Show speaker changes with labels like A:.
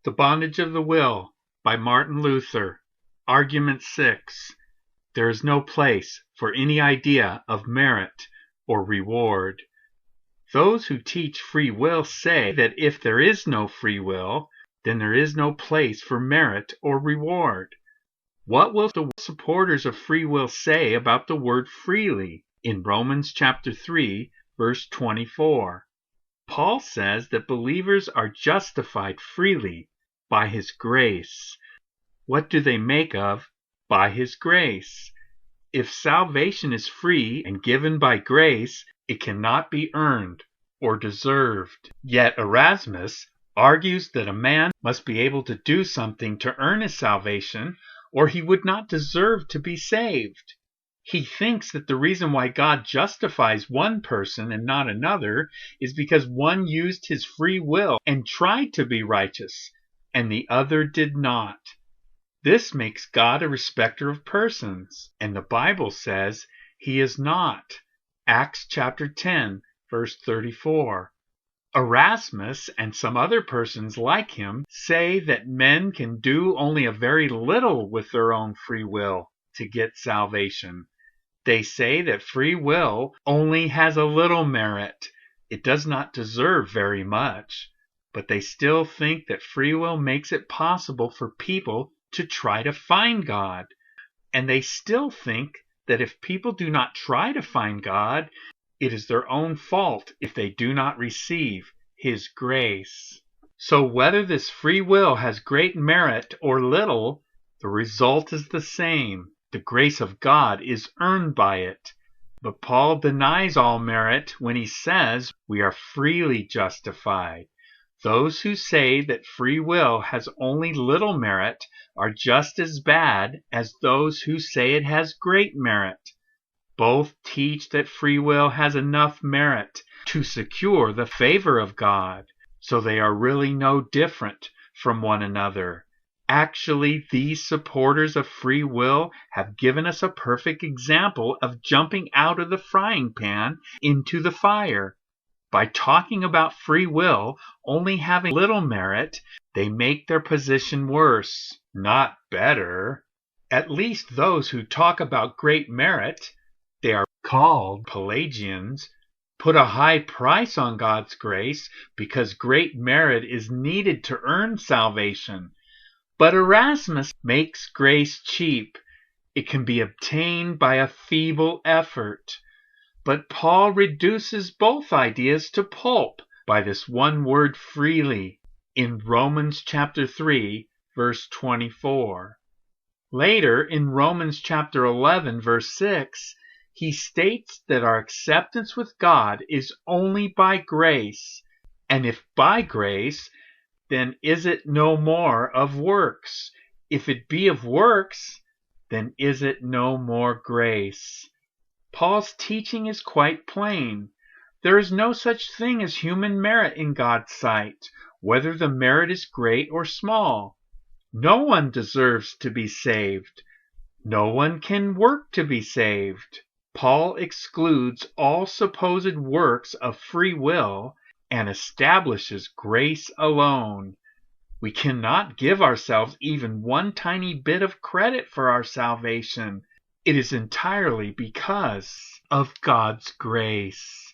A: The Bondage of the Will by Martin Luther. Argument 6. There is no place for any idea of merit or reward. Those who teach free will say that if there is no free will, then there is no place for merit or reward. What will the supporters of free will say about the word freely in Romans chapter 3, verse 24? Paul says that believers are justified freely by his grace. What do they make of by his grace? If salvation is free and given by grace, it cannot be earned or deserved. Yet Erasmus argues that a man must be able to do something to earn his salvation, or he would not deserve to be saved. He thinks that the reason why God justifies one person and not another is because one used his free will and tried to be righteous, and the other did not. This makes God a respecter of persons, and the Bible says he is not. Acts chapter 10, verse 34. Erasmus and some other persons like him say that men can do only a very little with their own free will to get salvation. They say that free will only has a little merit. It does not deserve very much. But they still think that free will makes it possible for people to try to find God. And they still think that if people do not try to find God, it is their own fault if they do not receive his grace. So whether this free will has great merit or little, the result is the same. The grace of God is earned by it. But Paul denies all merit when he says we are freely justified. Those who say that free will has only little merit are just as bad as those who say it has great merit. Both teach that free will has enough merit to secure the favor of God, so they are really no different from one another. Actually, these supporters of free will have given us a perfect example of jumping out of the frying pan into the fire. By talking about free will only having little merit, they make their position worse, not better. At least those who talk about great merit, they are called Pelagians, put a high price on God's grace because great merit is needed to earn salvation. But Erasmus makes grace cheap. It can be obtained by a feeble effort. But Paul reduces both ideas to pulp by this one word freely in Romans chapter 3, verse 24. Later, in Romans chapter 11, verse 6, he states that our acceptance with God is only by grace. And if by grace, then is it no more of works? If it be of works, then is it no more grace? Paul's teaching is quite plain. There is no such thing as human merit in God's sight, whether the merit is great or small. No one deserves to be saved. No one can work to be saved. Paul excludes all supposed works of free will and establishes grace alone. We cannot give ourselves even one tiny bit of credit for our salvation. It is entirely because of God's grace.